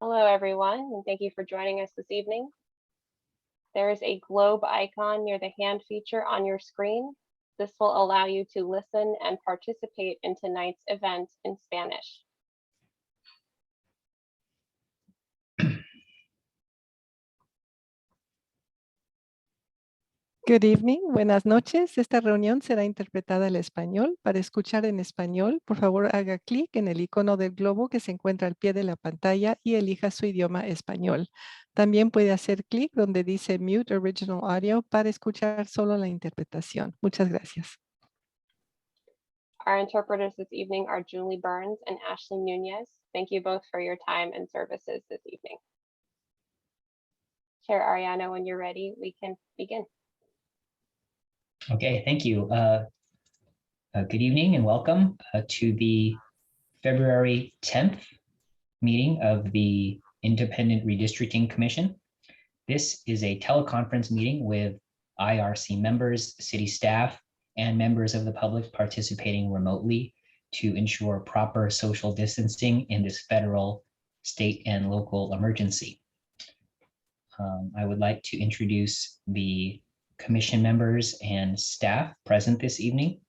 Hello, everyone, and thank you for joining us this evening. There is a globe icon near the hand feature on your screen. This will allow you to listen and participate in tonight's event in Spanish. Good evening, buenas noches. Esta reunión será interpretada al español. Para escuchar en español, por favor haga clic en el icono del globo que se encuentra al pie de la pantalla y elija su idioma español. También puede hacer clic donde dice Mute Original Audio para escuchar solo la interpretación. Muchas gracias. Our interpreters this evening are Julie Burns and Ashley Nunez. Thank you both for your time and services this evening. Chair Ariano, when you're ready, we can begin. Okay, thank you. Good evening and welcome to the February 10th meeting of the Independent Redistricting Commission. This is a teleconference meeting with IRC members, city staff, and members of the public participating remotely to ensure proper social distancing in this federal, state, and local emergency. I would like to introduce the commission members and staff present this evening.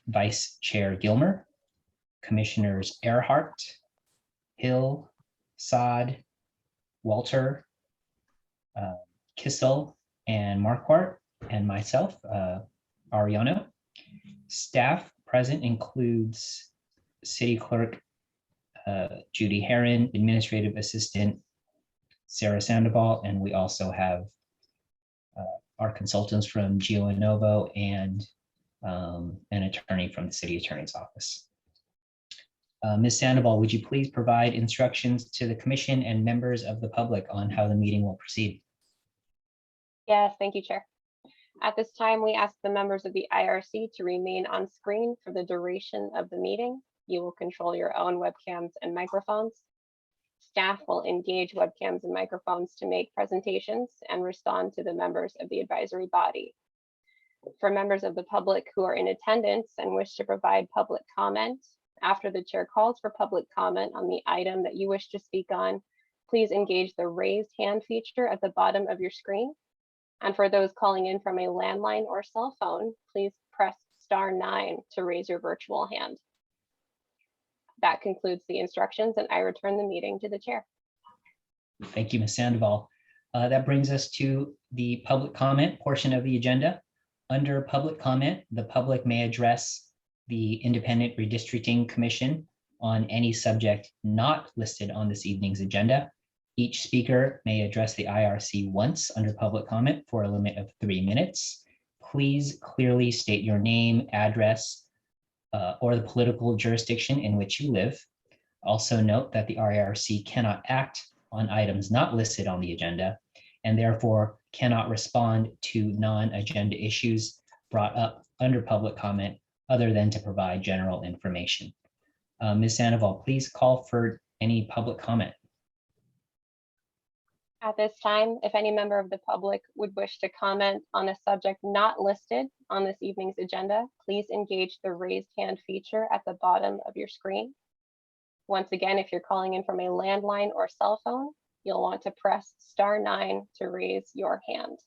Vice Chair Gilmer, Commissioners Earhart, Hill, Saad, Walter, Kissel, and Marquardt, and myself, Ariano. Staff present includes City Clerk Judy Herron, Administrative Assistant Sarah Sandoval, and we also have our consultants from GeoInnovo and an attorney from the City Attorney's Office. Ms. Sandoval, would you please provide instructions to the Commission and members of the public on how the meeting will proceed? Yes, thank you, Chair. At this time, we ask the members of the IRC to remain on screen for the duration of the meeting. You will control your own webcams and microphones. Staff will engage webcams and microphones to make presentations and respond to the members of the advisory body. For members of the public who are in attendance and wish to provide public comment, after the chair calls for public comment on the item that you wish to speak on, please engage the raised hand feature at the bottom of your screen. And for those calling in from a landline or cell phone, please press *9 to raise your virtual hand. That concludes the instructions, and I return the meeting to the chair. Thank you, Ms. Sandoval. That brings us to the public comment portion of the agenda. Under public comment, the public may address the Independent Redistricting Commission on any subject not listed on this evening's agenda. Each speaker may address the IRC once under public comment for a limit of 3 minutes. Please clearly state your name, address, or the political jurisdiction in which you live. Also note that the IRC cannot act on items not listed on the agenda and therefore cannot respond to non-agenda issues brought up under public comment other than to provide general information. Ms. Sandoval, please call for any public comment. At this time, if any member of the public would wish to comment on a subject not listed on this evening's agenda, please engage the raised hand feature at the bottom of your screen. Once again, if you're calling in from a landline or cell phone, you'll want to press *9 to raise your hand.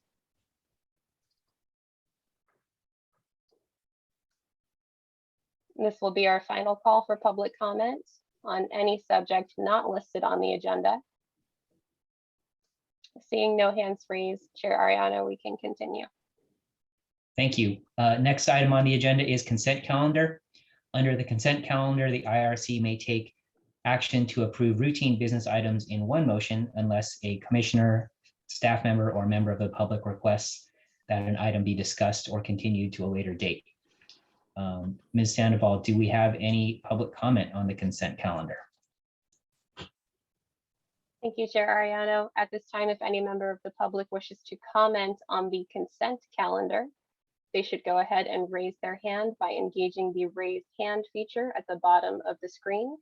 This will be our final call for public comment on any subject not listed on the agenda. Seeing no hands raised, Chair Ariano, we can continue. Thank you. Next item on the agenda is consent calendar. Under the consent calendar, the IRC may take action to approve routine business items in one motion unless a commissioner, staff member, or member of the public requests that an item be discussed or continued to a later date. Ms. Sandoval, do we have any public comment on the consent calendar? Thank you, Chair Ariano. At this time, if any member of the public wishes to comment on the consent calendar, they should go ahead and raise their hand by engaging the raised hand feature at the bottom of the screen.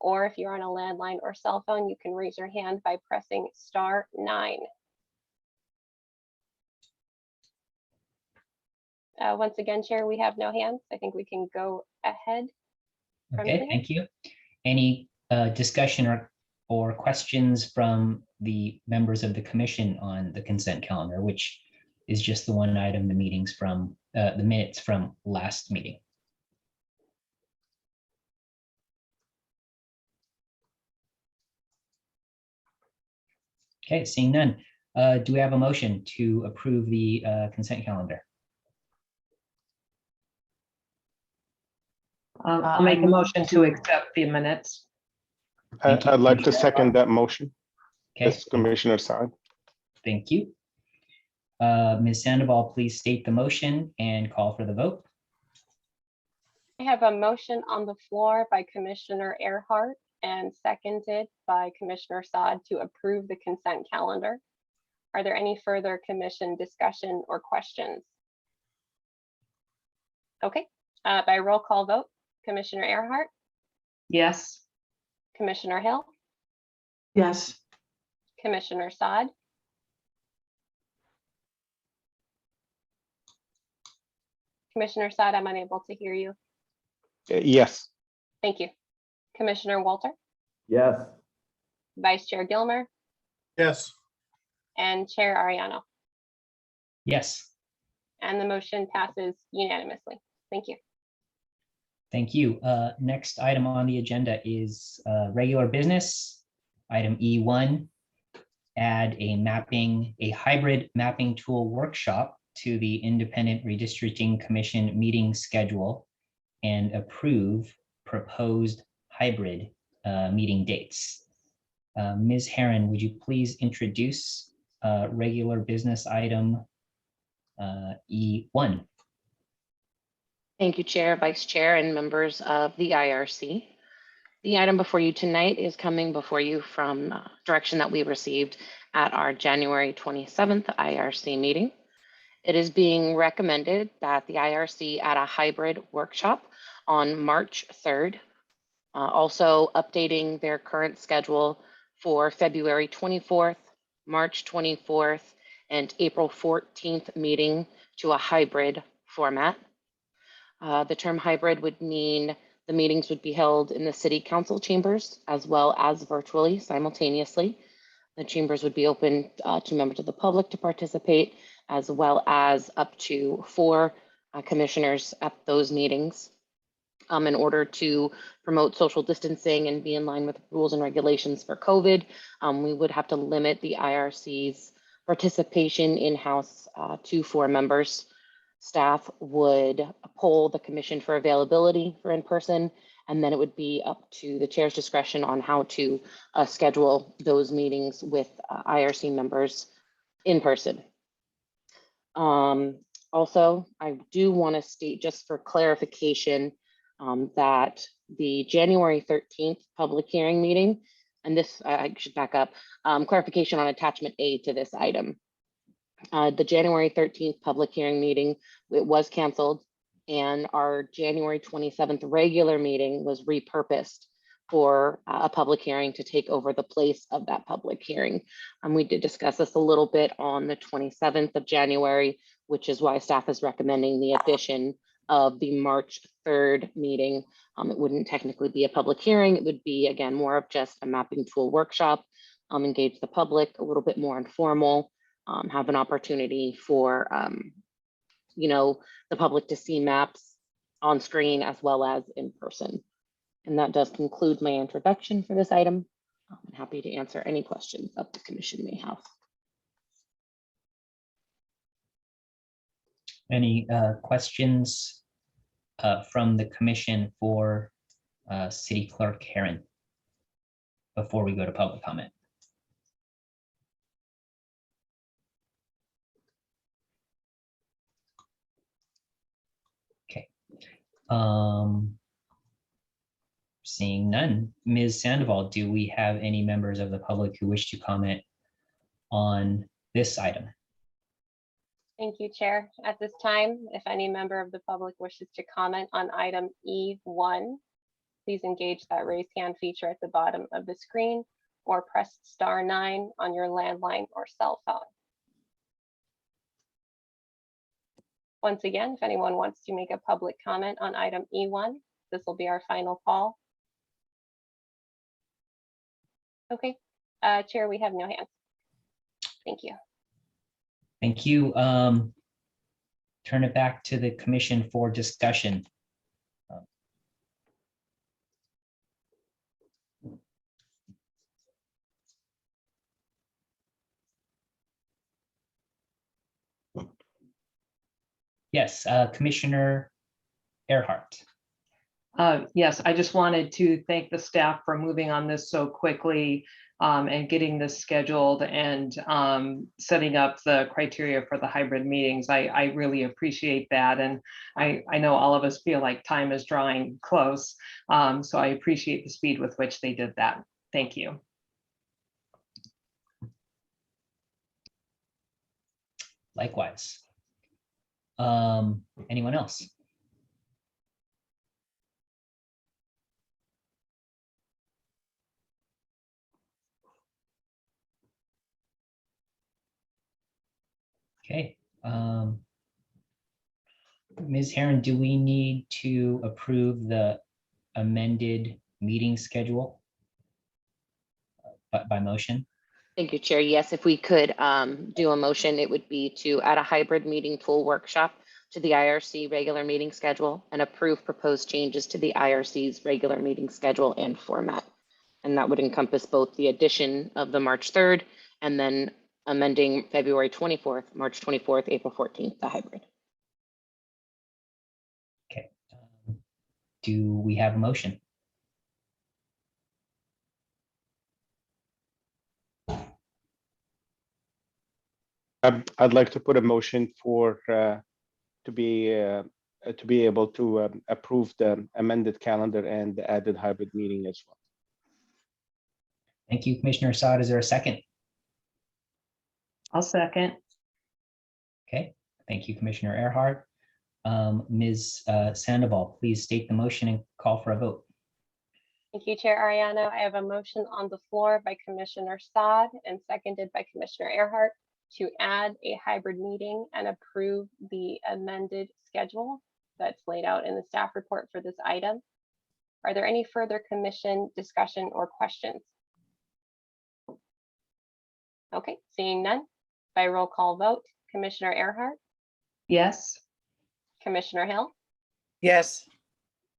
Or if you're on a landline or cell phone, you can raise your hand by pressing *9. Once again, Chair, we have no hands. I think we can go ahead. Okay, thank you. Any discussion or or questions from the members of the commission on the consent calendar, which is just the one item, the meetings from the minutes from last meeting? Okay, seeing none. Do we have a motion to approve the consent calendar? I'll make a motion to accept the minutes. Thank you. I'd like to second that motion. Okay, This Commissioner Saad. thank you. Ms. Sandoval, please state the motion and call for the vote. I have a motion on the floor by Commissioner Earhart and seconded by Commissioner Saad to approve the consent calendar. Are there any further commission discussion or questions? Okay, by roll call vote, Commissioner Earhart, Yes. Commissioner Hill, Yes. Commissioner Saad, Commissioner Saad, I'm unable to hear you. Yes. Thank you. Commissioner Walter, Yes. Vice Chair Gilmer, Yes. and Chair Ariano. Yes, And the motion passes unanimously. Thank you. thank you. Next item on the agenda is regular business. Item E1, add a hybrid mapping tool workshop to the Independent Redistricting Commission meeting schedule and approve proposed hybrid meeting dates. Ms. Herron, would you please introduce regular business item E1? Thank you, Chair, Vice Chair, and members of the IRC. The item before you tonight is coming before you from direction that we received at our January 27th IRC meeting. It is being recommended that the IRC add a hybrid workshop on March 3rd, also updating their current schedule for February 24th, March 24th, and April 14th meeting to a hybrid format. The term hybrid would mean the meetings would be held in the city council chambers as well as virtually simultaneously. The chambers would be open to members of the public to participate, as well as up to 4 commissioners at those meetings. In order to promote social distancing and be in line with rules and regulations for COVID, we would have to limit the IRC's participation in-house to 4 members. Staff would poll the commission for availability for in-person, and then it would be up to the chair's discretion on how to schedule those meetings with IRC members in person. Also, I do want to state, just for clarification, that the January 13th public hearing meeting, and this, I should back up, clarification on attachment A to this item. The January 13th public hearing meeting, it was canceled, and our January 27th regular meeting was repurposed for a public hearing to take over the place of that public hearing. We did discuss this a little bit on the 27th of January, which is why staff is recommending the addition of the March 3rd meeting. It wouldn't technically be a public hearing. It would be, again, more of just a mapping tool workshop, engage the public, a little bit more informal, have an opportunity for, the public to see maps on screen as well as in person. And that does conclude my introduction for this item. I'm happy to answer any questions that the commission may have. Any questions from the commission for City Clerk Herron before we go to public comment? Okay. Seeing none. Ms. Sandoval, do we have any members of the public who wish to comment on this item? Thank you, Chair. At this time, if any member of the public wishes to comment on item E1, please engage that raise hand feature at the bottom of the screen or press *9 on your landline or cell phone. Once again, if anyone wants to make a public comment on item E1, this will be our final call. Okay, Chair, we have no hands. Thank you. Thank you. Turn it back to the commission for discussion. Yes, Commissioner Earhart. Yes, I just wanted to thank the staff for moving on this so quickly and getting this scheduled and setting up the criteria for the hybrid meetings. I really appreciate that. And I know all of us feel like time is drawing close. So I appreciate the speed with which they did that. Thank you. Likewise. Anyone else? Okay. Ms. Herron, do we need to approve the amended meeting schedule by motion? Thank you, Chair. Yes, if we could do a motion, it would be to add a hybrid meeting tool workshop to the IRC regular meeting schedule and approve proposed changes to the IRC's regular meeting schedule and format. And that would encompass both the addition of the March 3rd and then amending February 24th, March 24th, April 14th, the hybrid. Okay. Do we have a motion? I'd like to put a motion for to be able to approve the amended calendar and the added hybrid meeting as well. Thank you, Commissioner Assad. Is there a second? I'll second. Okay. Thank you, Commissioner Earhart. Ms. Sandoval, please state the motion and call for a vote. Thank you, Chair Ariano. I have a motion on the floor by Commissioner Saad and seconded by Commissioner Earhart to add a hybrid meeting and approve the amended schedule that's laid out in the staff report for this item. Are there any further commission discussion or questions? Okay, seeing none, by roll call vote, Commissioner Earhart, Yes. Commissioner Hill, Yes.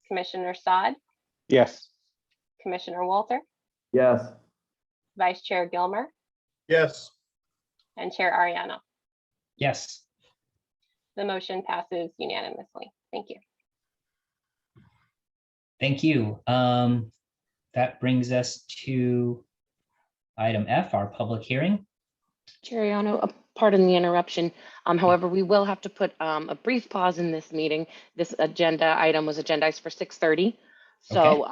Commissioner Saad, Yes. Commissioner Walter, Yes. Vice Chair Gilmer, Yes. and Chair Ariano. Yes. The motion passes unanimously. Thank you. Thank you. That brings us to item F, our public hearing. Cheriano, pardon the interruption. However, we will have to put a brief pause in this meeting. This agenda item was agendized for 6:30. So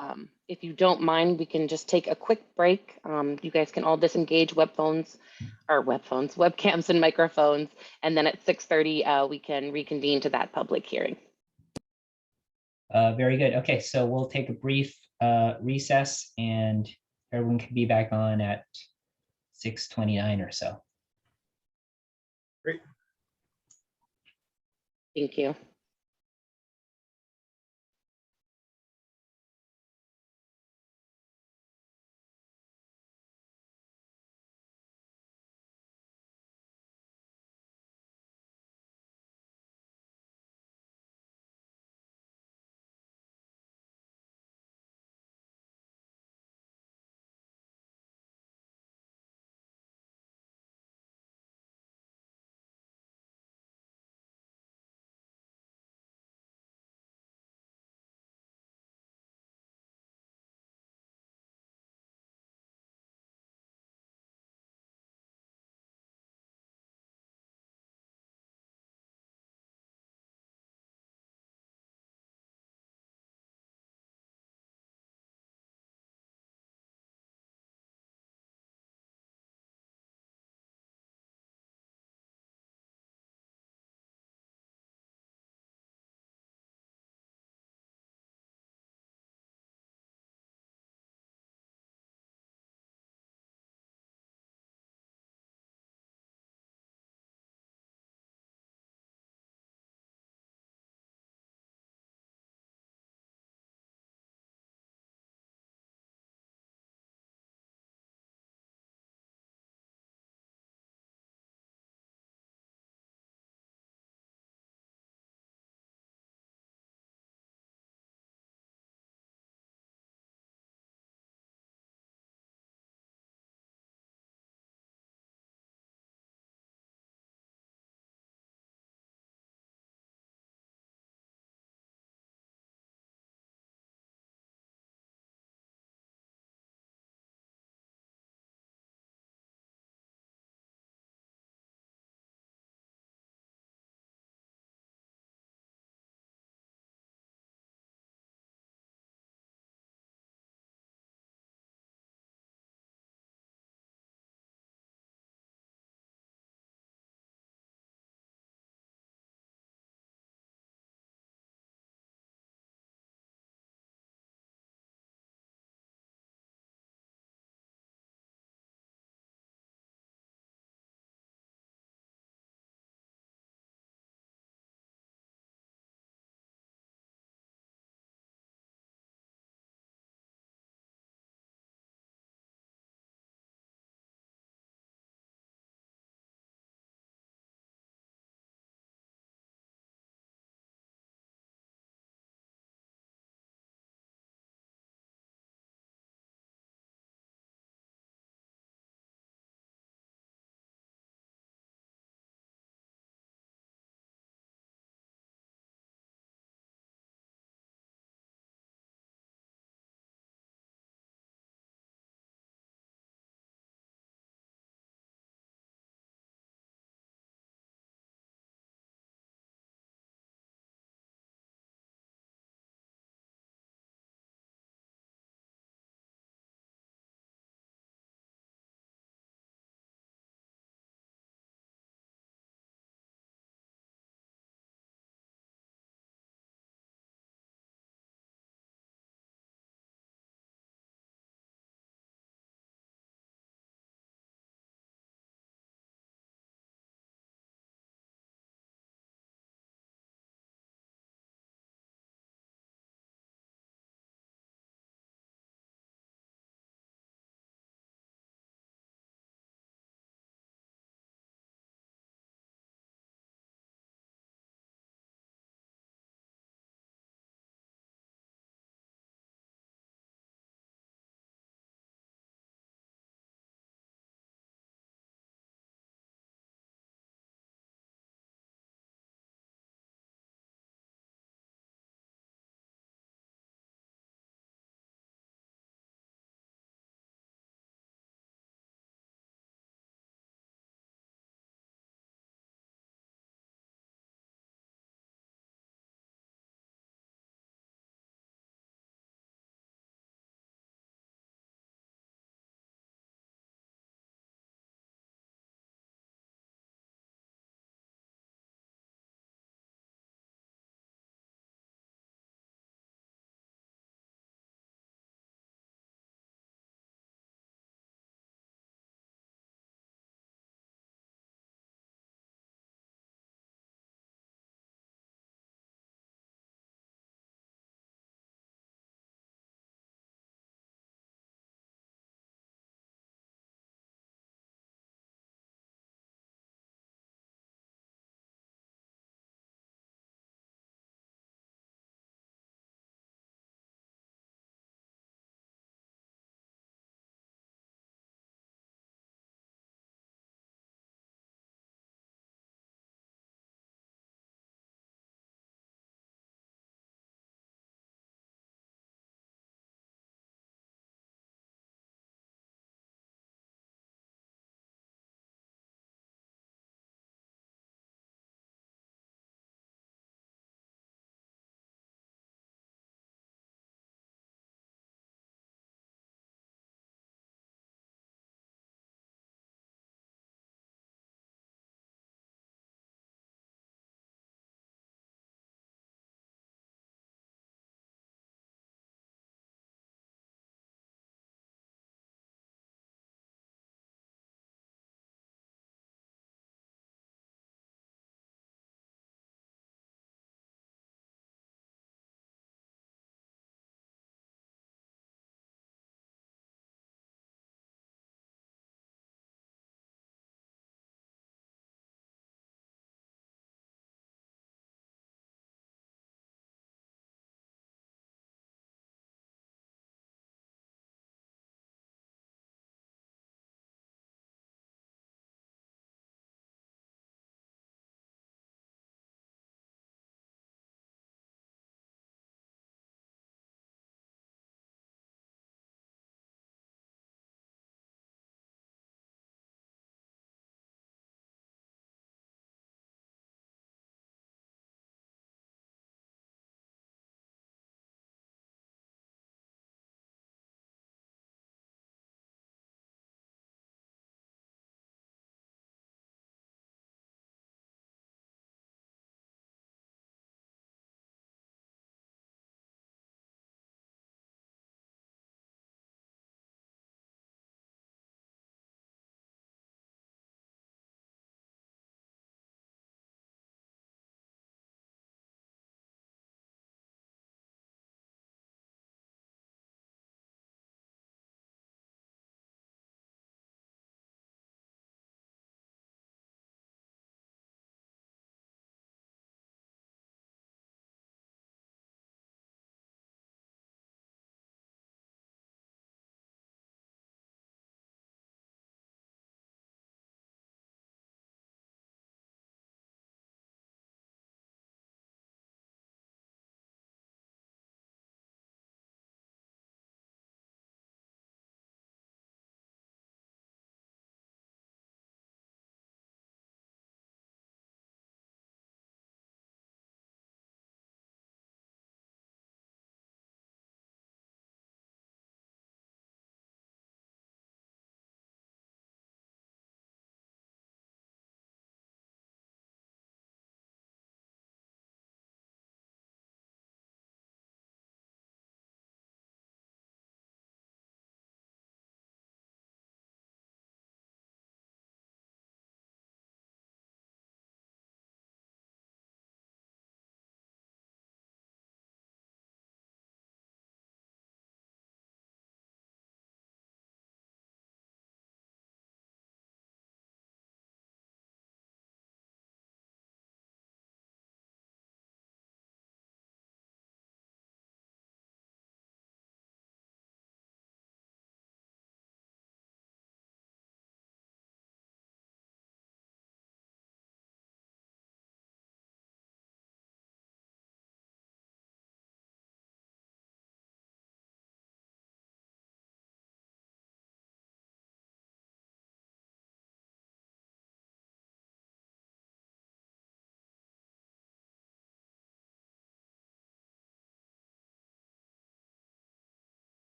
if you don't mind, we can just take a quick break. You guys can all disengage webcams and microphones. And then at 6:30, we can reconvene to that public hearing. Very good. Okay, so we'll take a brief recess and everyone can be back on at 6:29 or so. Thank you.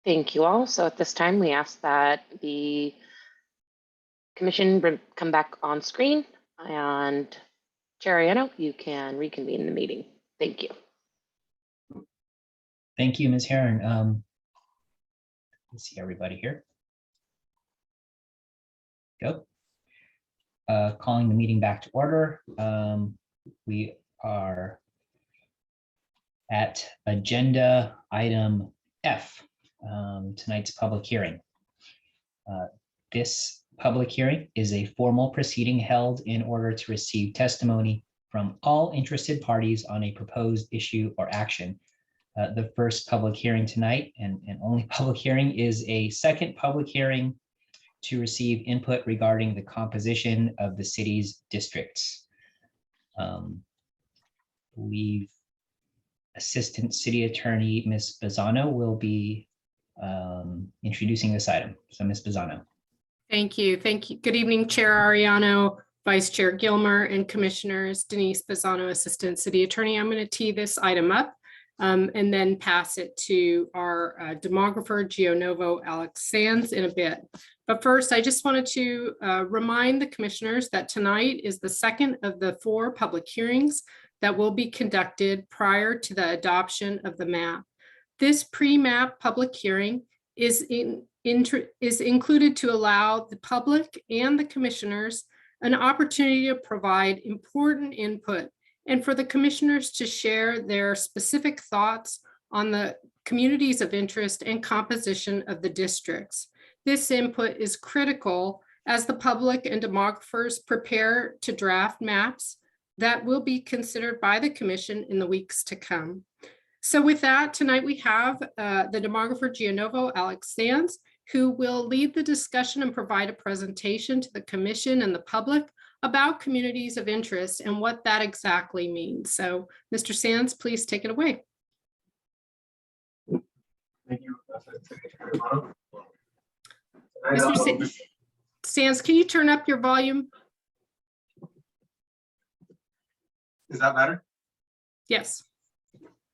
Thank you all. So at this time, we ask that the commission come back on screen, and Chair Ariano, you can reconvene the meeting. Thank you. Thank you, Ms. Herron. Let's see everybody here. Go. Calling the meeting back to order. We are at agenda item F, tonight's public hearing. This public hearing is a formal proceeding held in order to receive testimony from all interested parties on a proposed issue or action. The first public hearing tonight and only public hearing is a second public hearing to receive input regarding the composition of the city's districts. Believe Assistant City Attorney Ms. Bazzano will be introducing this item. So Ms. Bazzano. Thank you. Thank you. Good evening, Chair Ariano, Vice Chair Gilmer, and Commissioners. Denise Bazzano, Assistant City Attorney. I'm going to tee this item up and then pass it to our demographer, Gionovo Alex Sands, in a bit. But first, I just wanted to remind the commissioners that tonight is the second of the 4 public hearings that will be conducted prior to the adoption of the map. This pre-map public hearing is included to allow the public and the commissioners an opportunity to provide important input and for the commissioners to share their specific thoughts on the communities of interest and composition of the districts. This input is critical as the public and demographers prepare to draft maps that will be considered by the commission in the weeks to come. So with that, tonight we have the demographer Gionovo Alex Sands, who will lead the discussion and provide a presentation to the commission and the public about communities of interest and what that exactly means. So Mr. Sands, please take it away. Thank you. Mr. Sands, can you turn up your volume? Is that better? Yes.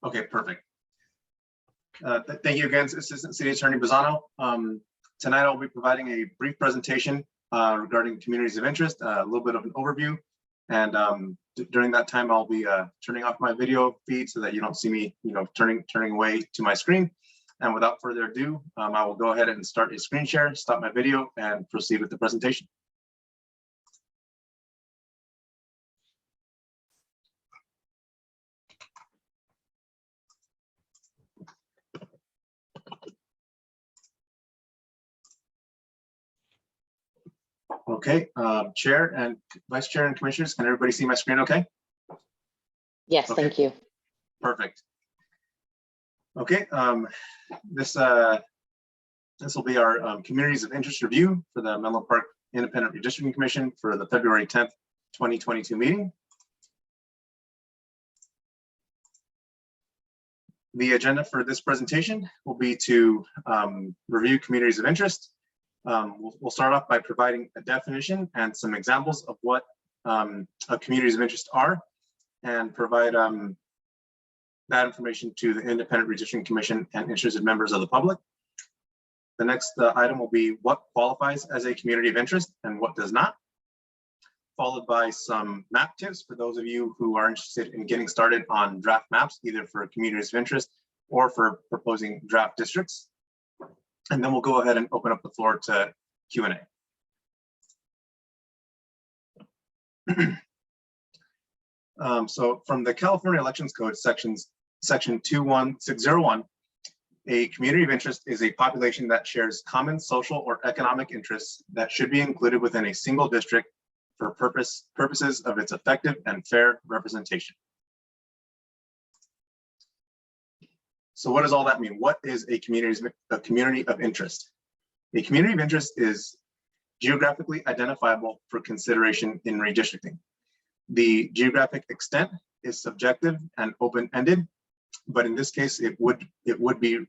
Okay, perfect. Thank you again, Assistant City Attorney Bazzano. Tonight I'll be providing a brief presentation regarding communities of interest, a little bit of an overview. And during that time, I'll be turning off my video feed so that you don't see me, turning away to my screen. And without further ado, I will go ahead and start a screen share, stop my video, and proceed with the presentation. Okay, Chair and Vice Chair and Commissioners, can everybody see my screen okay? Yes, Okay. thank you. Perfect. Okay, this will be our communities of interest review for the Menlo Park Independent Redistricting Commission for the February 10th, 2022 meeting. The agenda for this presentation will be to review communities of interest. We'll start off by providing a definition and some examples of what communities of interest are, and provide that information to the Independent Redistricting Commission and interested members of the public. The next item will be what qualifies as a community of interest and what does not, followed by some map tips for those of you who are interested in getting started on draft maps, either for communities of interest or for proposing draft districts. And then we'll go ahead and open up the floor to Q&A. So from the California Elections Code section 21601, a community of interest is a population that shares common social or economic interests that should be included within a single district for purposes of its effective and fair representation. So what does all that mean? What is a community of interest? A community of interest is geographically identifiable for consideration in redistricting. The geographic extent is subjective and open-ended, but in this case, it would be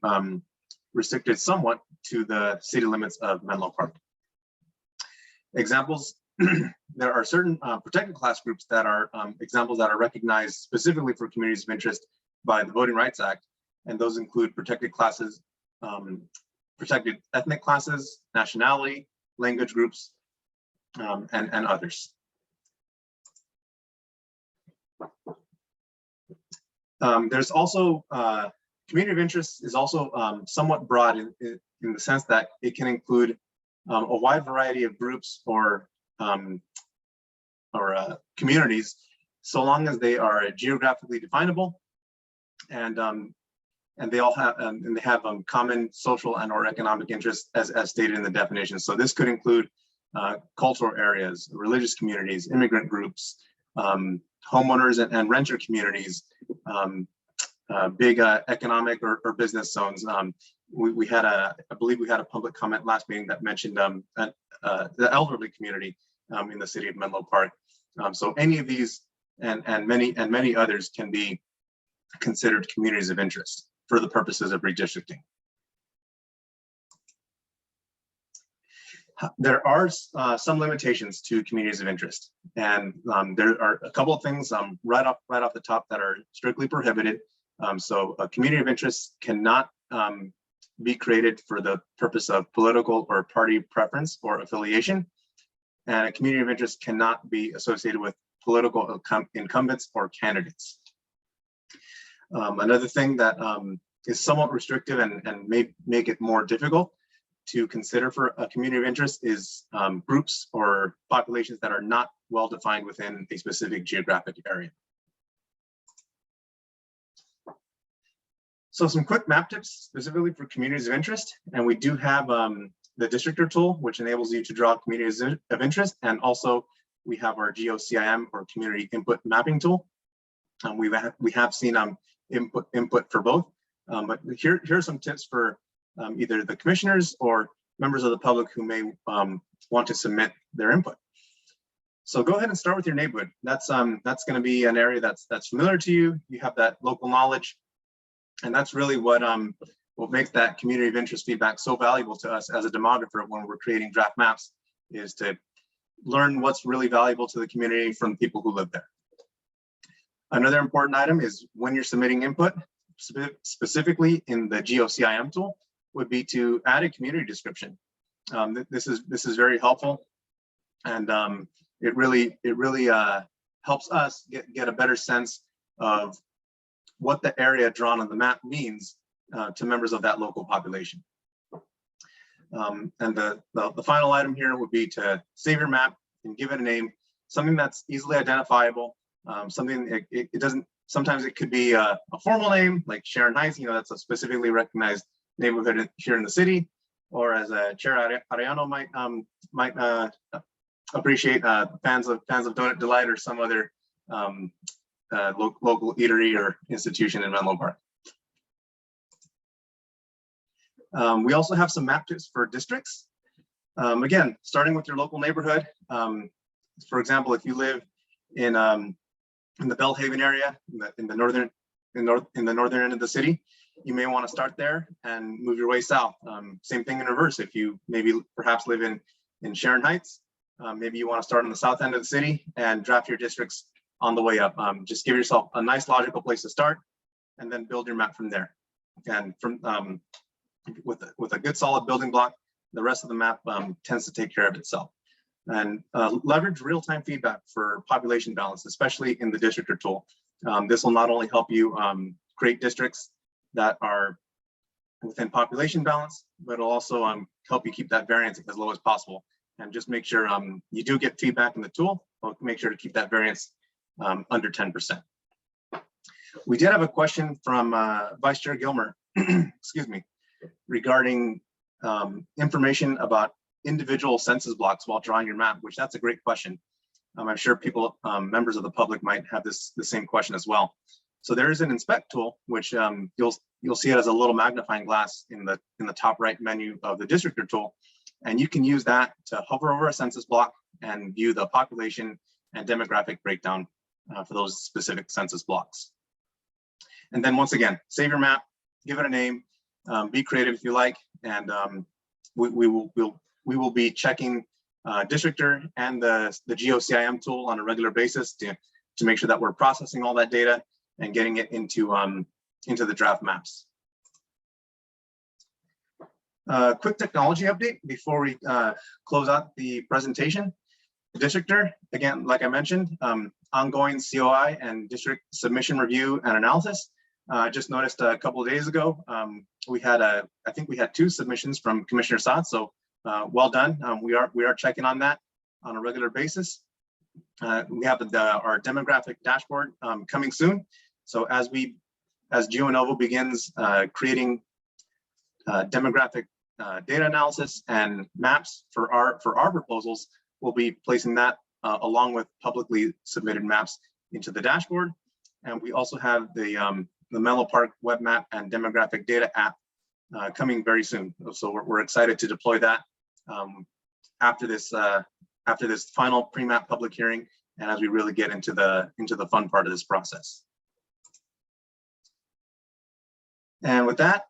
restricted somewhat to the city limits of Menlo Park. Examples: there are certain protected class groups that are examples that are recognized specifically for communities of interest by the Voting Rights Act, and those include protected classes protected ethnic classes, nationality, language groups, and others. There's also community of interest is also somewhat broad in the sense that it can include a wide variety of groups or communities, so long as they are geographically definable and they all have common social and or economic interests as stated in the definition. So this could include cultural areas, religious communities, immigrant groups, homeowners and renter communities, big economic or business zones. I believe we had a public comment last meeting that mentioned the elderly community in the city of Menlo Park. So any of these and many others can be considered communities of interest for the purposes of redistricting. There are some limitations to communities of interest, and there are a couple of things right off the top that are strictly prohibited. So a community of interest cannot be created for the purpose of political or party preference or affiliation, and a community of interest cannot be associated with political incumbents or candidates. Another thing that is somewhat restrictive and may make it more difficult to consider for a community of interest is groups or populations that are not well defined within a specific geographic area. So some quick map tips specifically for communities of interest. And we do have the Districture tool, which enables you to draw communities of interest. And also we have our GeoCIM or community input mapping tool. We have seen input for both. But here are some tips for either the commissioners or members of the public who may want to submit their input. So go ahead and start with your neighborhood. That's going to be an area that's familiar to you. You have that local knowledge, and that's really what makes that community of interest feedback so valuable to us as a demographer when we're creating draft maps, is to learn what's really valuable to the community from people who live there. Another important item is when you're submitting input, specifically in the GeoCIM tool, would be to add a community description. This is very helpful, and it really helps us get a better sense of what the area drawn on the map means to members of that local population. And the final item here would be to save your map and give it a name, something that's easily identifiable, something it doesn't. Sometimes it could be a formal name like Sharon Heights, that's a specifically recognized neighborhood here in the city, or as Chair Arellano might appreciate, fans of Donut Delight or some other local eatery or institution in Menlo Park. We also have some map tips for districts. Again, starting with your local neighborhood. For example, if you live in the Bellhaven area, in the northern end of the city, you may want to start there and move your way south. Same thing in reverse. If you perhaps live in Sharon Heights, maybe you want to start on the south end of the city and draft your districts on the way up. Just give yourself a nice logical place to start, and then build your map from there. And from with a good solid building block, the rest of the map tends to take care of itself. And leverage real-time feedback for population balance, especially in the Districture tool. This will not only help you create districts that are within population balance, but it'll also help you keep that variance as low as possible. And just make sure you do get feedback in the tool, but make sure to keep that variance under 10%. We did have a question from Vice Chair Gilmer, excuse me, regarding information about individual census blocks while drawing your map, which that's a great question. I'm sure people, members of the public might have the same question as well. So there is an inspect tool, which you'll see it as a little magnifying glass in the top right menu of the Districture tool. And you can use that to hover over a census block and view the population and demographic breakdown for those specific census blocks. And then once again, save your map, give it a name, be creative if you like, and we will be checking Districture and the GeoCIM tool on a regular basis to make sure that we're processing all that data and getting it into the draft maps. Quick technology update before we close out the presentation. Districture, again, like I mentioned, ongoing COI and district submission review and analysis. Just noticed a couple of days ago, I think we had 2 submissions from Commissioner Saad, so well done. We are checking on that on a regular basis. We have our demographic dashboard coming soon. So as GeoNovo begins creating demographic data analysis and maps for our proposals, we'll be placing that along with publicly submitted maps into the dashboard. And we also have the Menlo Park web map and demographic data app coming very soon. So we're excited to deploy that after this final pre-map public hearing, and as we really get into the fun part of this process. And with that,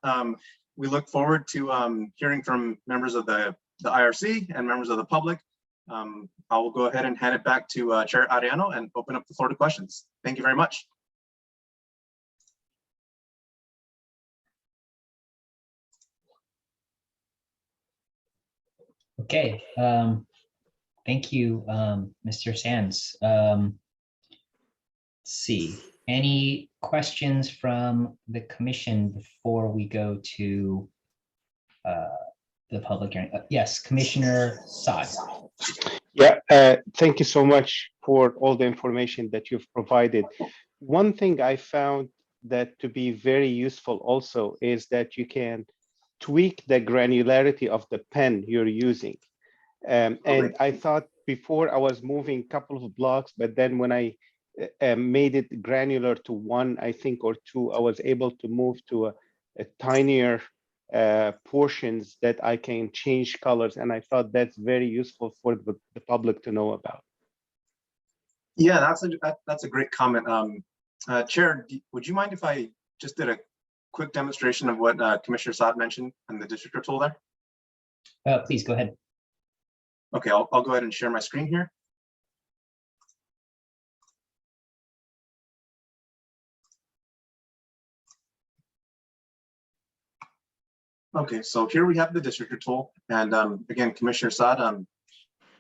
we look forward to hearing from members of the IRC and members of the public. I will go ahead and hand it back to Chair Ariano and open up the floor to questions. Thank you very much. Okay, thank you, Mr. Sands. Let's see, any questions from the commission before we go to the public hearing? Yes, Commissioner Saad. Yeah, thank you so much for all the information that you've provided. One thing I found that to be very useful also is that you can tweak the granularity of the pen you're using. And I thought before I was moving a couple of blocks, but then when I made it granular to 1, I think, or 2, I was able to move to a tinier portions that I can change colors. And I thought that's very useful for the public to know about. Yeah, that's a great comment. Chair, would you mind if I just did a quick demonstration of what Commissioner Saad mentioned in the Districture tool there? Please go ahead. Okay, I'll go ahead and share my screen here. Okay, so here we have the Districture tool, and again, Commissioner Saad,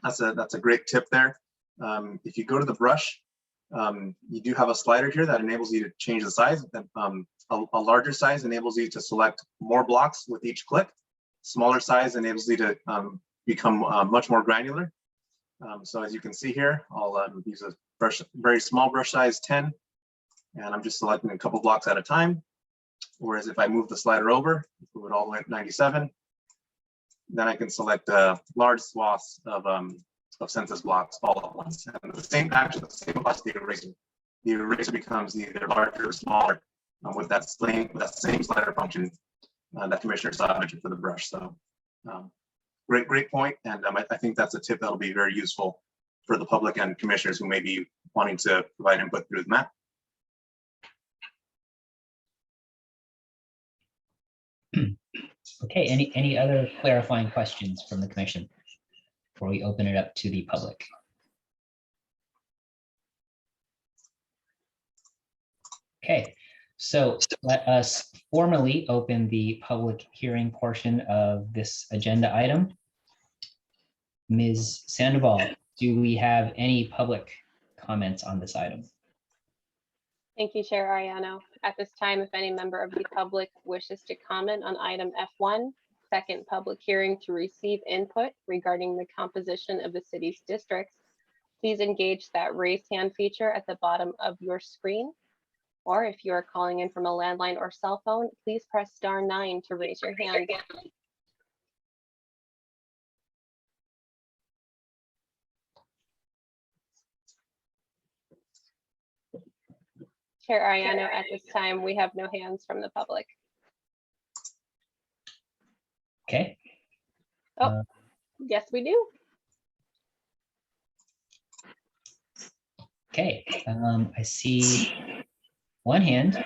that's a great tip there. If you go to the brush, you do have a slider here that enables you to change the size. A larger size enables you to select more blocks with each click. Smaller size enables you to become much more granular. So as you can see here, I'll use a very small brush size 10, and I'm just selecting a couple blocks at a time. Whereas if I move the slider over, move it all the way up 97, then I can select large swaths of census blocks all at once. And the same action, the same applies to the eraser. The eraser becomes either larger or smaller with that same slider function that Commissioner Saad mentioned for the brush. So great point. And I think that's a tip that'll be very useful for the public and commissioners who may be wanting to provide input through the map. Okay, any other clarifying questions from the commission before we open it up to the public? Okay, so let us formally open the public hearing portion of this agenda item. Ms. Sandoval, do we have any public comments on this item? Thank you, Chair Ariano. At this time, if any member of the public wishes to comment on item F1, second public hearing to receive input regarding the composition of the city's districts, please engage that raise hand feature at the bottom of your screen. Or if you are calling in from a landline or cell phone, please press *9 to raise your hand. Chair Ariano, at this time, we have no hands from the public. Okay. Yes, we do. Okay, I see one hand.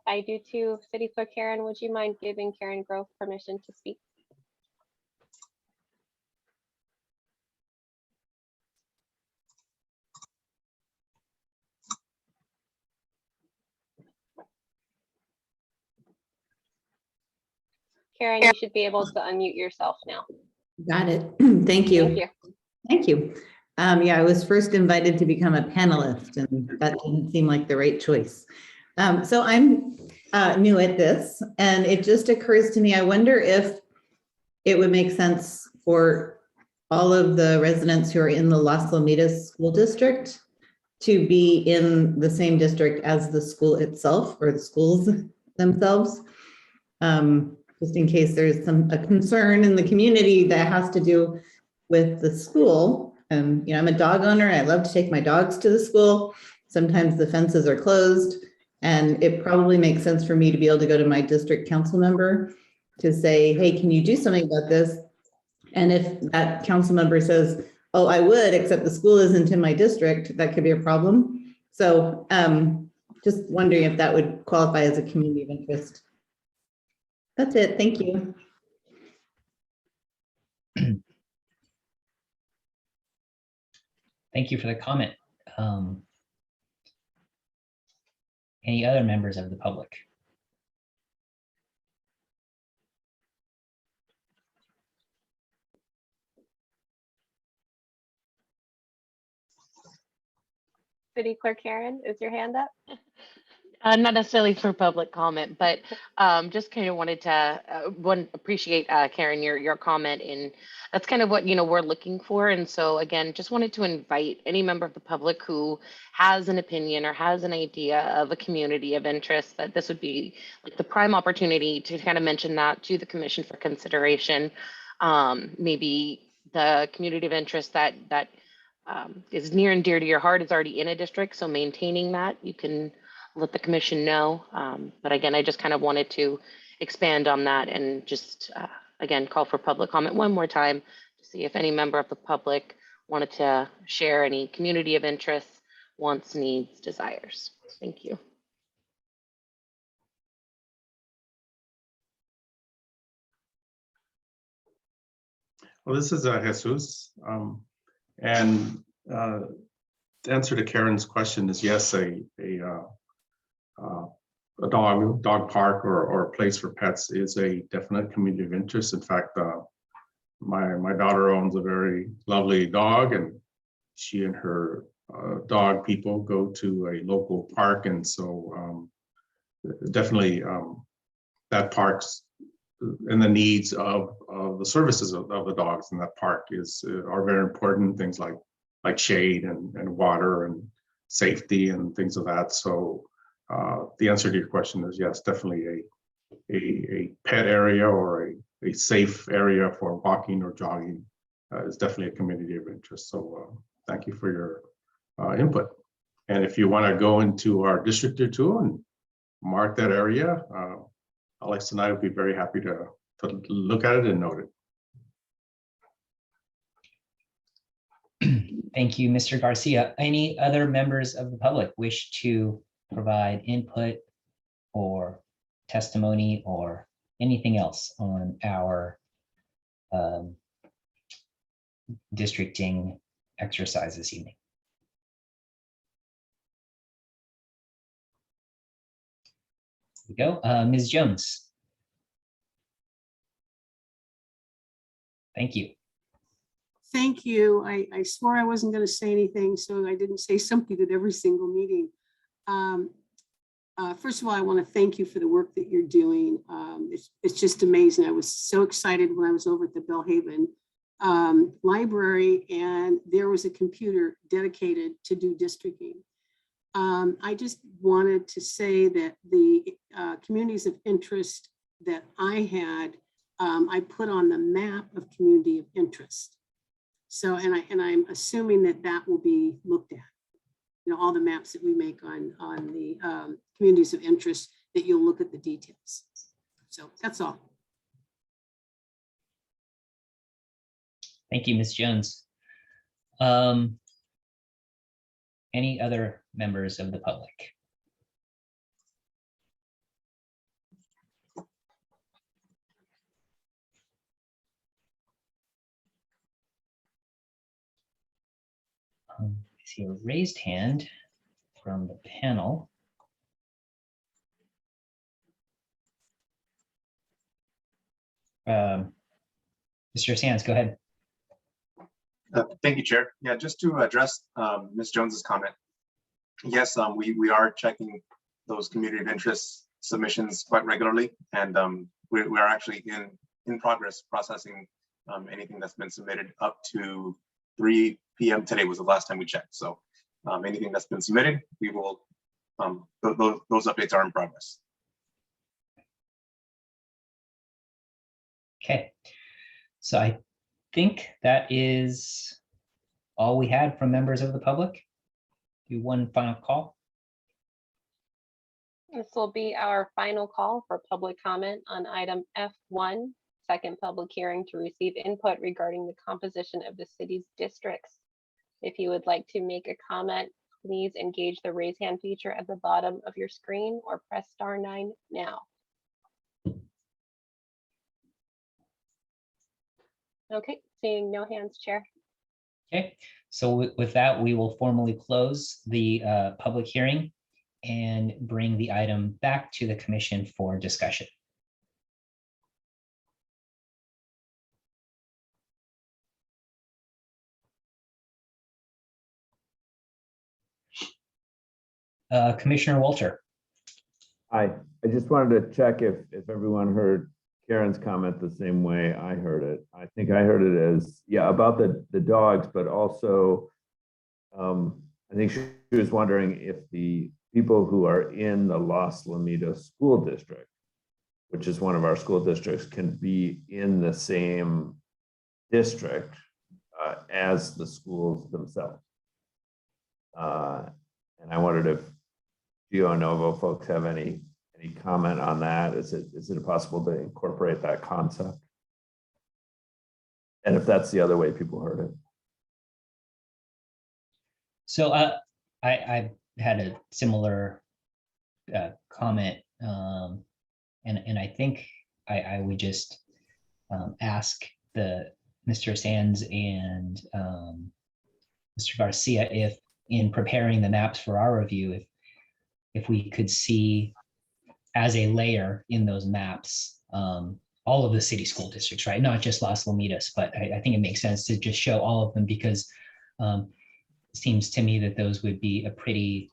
I do too. City Clerk Karen, would you mind giving Karen Grove permission to speak? Karen, you should be able to unmute yourself now. Got it. Thank you. Thank you. Thank you. Yeah, I was first invited to become a panelist, and that didn't seem like the right choice. So I'm new at this, and it just occurs to me, I wonder if it would make sense for all of the residents who are in the Las Lomitas School District to be in the same district as the school itself or the schools themselves. Just in case there's a concern in the community that has to do with the school. And, you know, I'm a dog owner. I love to take my dogs to the school. Sometimes the fences are closed, and it probably makes sense for me to be able to go to my district council member to say, hey, can you do something about this? And if that council member says, oh, I would, except the school isn't in my district, that could be a problem. So just wondering if that would qualify as a community of interest. That's it. Thank you. Thank you for the comment. Any other members of the public? City Clerk Karen, is your hand up? Not necessarily for public comment, but just kind of wanted to appreciate Karen, your comment, and that's kind of what we're looking for. And so again, just wanted to invite any member of the public who has an opinion or has an idea of a community of interest, that this would be like the prime opportunity to kind of mention that to the commission for consideration. Maybe the community of interest that is near and dear to your heart is already in a district, so maintaining that, you can let the commission know. But again, I just kind of wanted to expand on that and just, again, call for public comment one more time to see if any member of the public wanted to share any community of interest, wants, needs, desires. Thank you. Well, this is Jesus. And the answer to Karen's question is yes, a dog park or a place for pets is a definite community of interest. In fact, my daughter owns a very lovely dog, and she and her dog people go to a local park, and so definitely that park's and the needs of the services of the dogs in that park are very important. Things like shade and water and safety and things of that. So the answer to your question is yes, definitely a pet area or a safe area for walking or jogging is definitely a community of interest. So thank you for your input. And if you want to go into our Districture tool and mark that area, Alex and I would be very happy to look at it and note it. Thank you, Mr. Garcia. Any other members of the public wish to provide input or testimony or anything else on our districting exercise this evening? Here we go. Ms. Jones. Thank you. Thank you. I swore I wasn't going to say anything, so I didn't say something at every single meeting. First of all, I want to thank you for the work that you're doing. It's just amazing. I was so excited when I was over at the Bellhaven library, and there was a computer dedicated to do districting. I just wanted to say that the communities of interest that I had, I put on the map of community of interest. So, and I'm assuming that will be looked at. You know, all the maps that we make on the communities of interest, that you'll look at the details. So that's all. Thank you, Ms. Jones. Any other members of the public? I see a raised hand from the panel. Mr. Sands, go ahead. Thank you, Chair. Yeah, just to address Ms. Jones's comment. Yes, we are checking those community of interest submissions quite regularly, and we are actually in progress processing anything that's been submitted up to 3 p.m. today was the last time we checked. So anything that's been submitted, we will those updates are in progress. Okay, so I think that is all we had from members of the public. Do one final call. This will be our final call for public comment on item F1, second public hearing to receive input regarding the composition of the city's districts. If you would like to make a comment, please engage the raise hand feature at the bottom of your screen or press *9 now. Okay, seeing no hands, Chair. Okay, so with that, we will formally close the public hearing and bring the item back to the commission for discussion. Commissioner Walter. Hi, I just wanted to check if everyone heard Karen's comment the same way I heard it. I think I heard it as, yeah, about the dogs, but also I think she was wondering if the people who are in the Los Lomitos School District, which is one of our school districts, can be in the same district as the schools themselves. And I wondered if Geo Novo folks have any comment on that. Is it possible to incorporate that concept? And if that's the other way people heard it. So I had a similar comment, and I think I would just ask Mr. Sands and Mr. Garcia if, in preparing the maps for our review, if we could see as a layer in those maps all of the city school districts, right? Not just Los Lomitos, but I think it makes sense to just show all of them, because it seems to me that those would be a pretty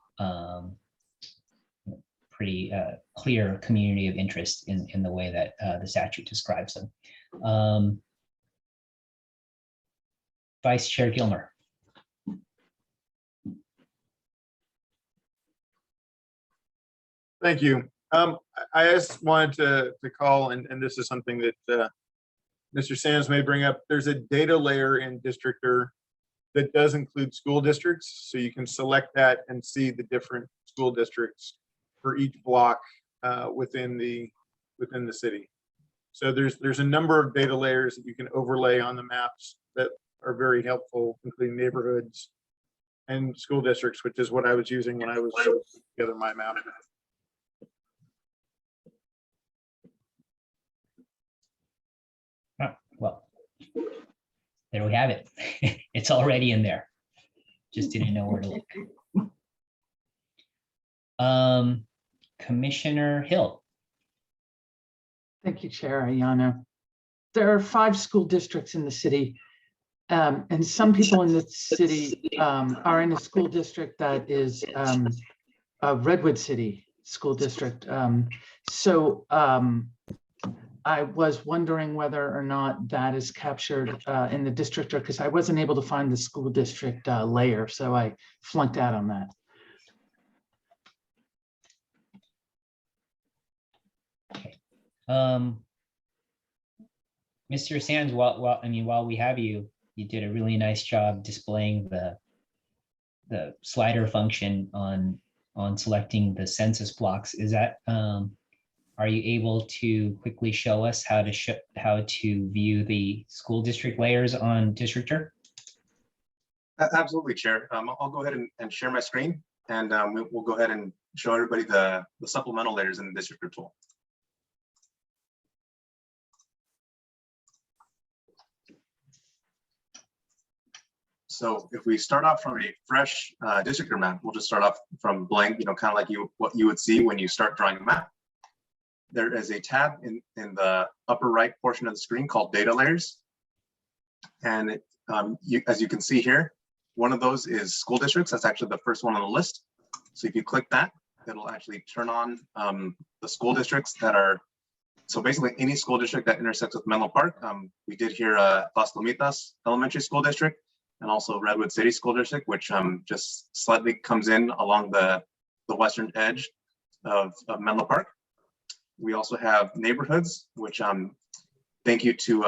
clear community of interest in the way that the statute describes them. Vice Chair Gilmer. Thank you. I just wanted to call, and this is something that Mr. Sands may bring up. There's a data layer in Districture that does include school districts, so you can select that and see the different school districts for each block within the city. So there's a number of data layers that you can overlay on the maps that are very helpful, including neighborhoods and school districts, which is what I was using when I was putting together my map. Well, there we have it. It's already in there. Just didn't know where to look. Commissioner Hill. Thank you, Chair Ayano. There are 5 school districts in the city, and some people in the city are in a school district that is a Redwood City School District. I was wondering whether or not that is captured in the Districture, because I wasn't able to find the school district layer, so I flunked out on that. Mr. Sands, while we have you, you did a really nice job displaying the slider function on selecting the census blocks. Is that are you able to quickly show us how to view the school district layers on Districture? Absolutely, Chair. I'll go ahead and share my screen, and we'll go ahead and show everybody the supplemental layers in the Districture tool. So if we start off from a fresh Districture map, we'll just start off from blank, kind of like what you would see when you start drawing a map. there is a tab in the upper right portion of the screen called Data Layers. And it, as you can see here, one of those is school districts. That's actually the first one on the list. So if you click that, it'll actually turn on the school districts that are, so basically any school district that intersects with Menlo Park. We did here Las Lomitas Elementary School District and also Redwood City School District, which just slightly comes in along the western edge of Menlo Park. We also have neighborhoods, which thank you to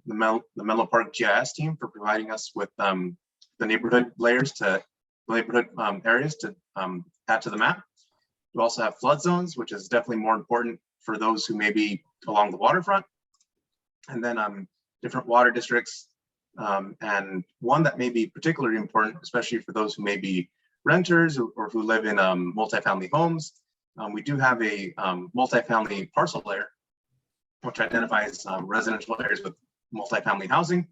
the Menlo Park GIS team for providing us with the neighborhood layers to neighborhood areas to add to the map. We also have flood zones, which is definitely more important for those who may be along the waterfront. And then different water districts. And one that may be particularly important, especially for those who may be renters or who live in multifamily homes. We do have a multifamily parcel layer, which identifies residential areas with multifamily housing,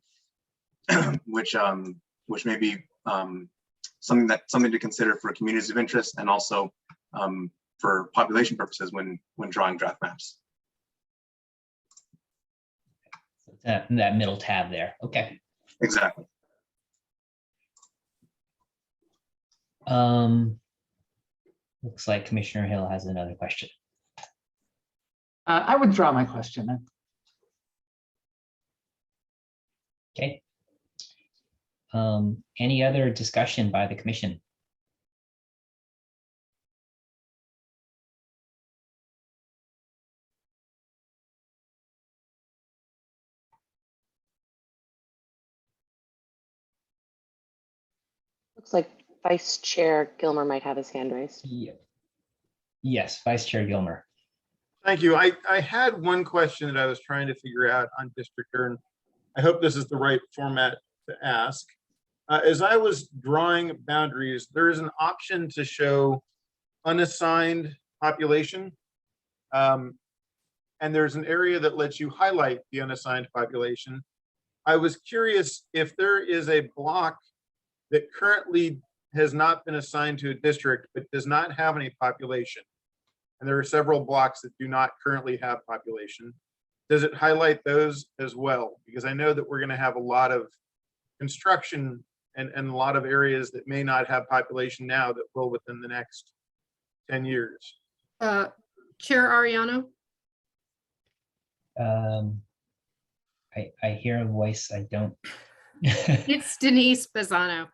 which may be something to consider for communities of interest and also for population purposes when drawing draft maps. That middle tab there. Okay. Exactly. Looks like Commissioner Hill has another question. I withdraw my question. Okay. Any other discussion by the commission? Looks like Vice Chair Gilmer might have his hand raised. Yeah. Yes, Vice Chair Gilmer. Thank you. I had one question that I was trying to figure out on Districture, and I hope this is the right format to ask. As I was drawing boundaries, there is an option to show unassigned population. And there's an area that lets you highlight the unassigned population. I was curious if there is a block that currently has not been assigned to a district, but does not have any population. And there are several blocks that do not currently have population. Does it highlight those as well? Because I know that we're going to have a lot of construction and a lot of areas that may not have population now that will within the next 10 years. Chair Ariano? I hear a voice. I don't. It's Denise Bazzano.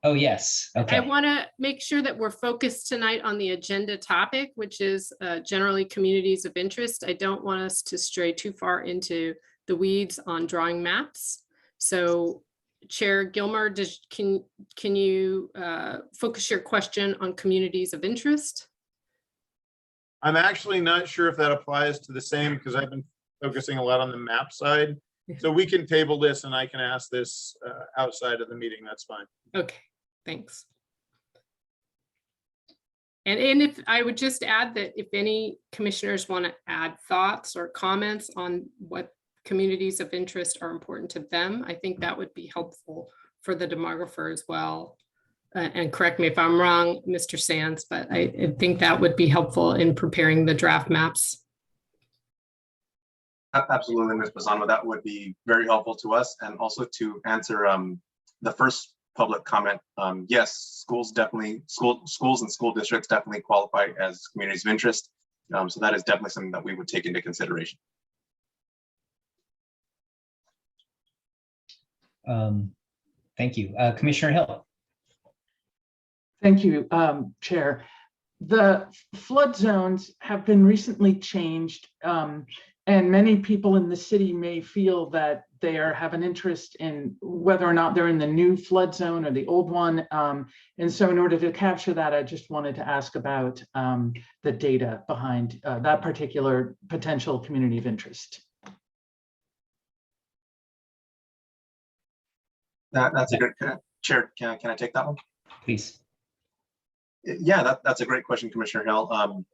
Oh, yes. Okay. I want to make sure that we're focused tonight on the agenda topic, which is generally communities of interest. I don't want us to stray too far into the weeds on drawing maps. So Chair Gilmer, can you focus your question on communities of interest? I'm actually not sure if that applies to the same because I've been focusing a lot on the map side. So we can table this and I can ask this outside of the meeting. That's fine. Okay, thanks. And if I would just add that if any commissioners want to add thoughts or comments on what communities of interest are important to them, I think that would be helpful for the demographer as well. And correct me if I'm wrong, Mr. Sands, but I think that would be helpful in preparing the draft maps. Absolutely, Ms. Bazzano, that would be very helpful to us. And also to answer the first public comment, yes, schools and school districts definitely qualify as communities of interest. So that is definitely something that we would take into consideration. Thank you. Commissioner Hill. Thank you, Chair. The flood zones have been recently changed, and many people in the city may feel that they have an interest in whether or not they're in the new flood zone or the old one. And so in order to capture that, I just wanted to ask about the data behind that particular potential community of interest. That's a good, Chair, can I take that one? Please. Yeah, that's a great question, Commissioner Hill.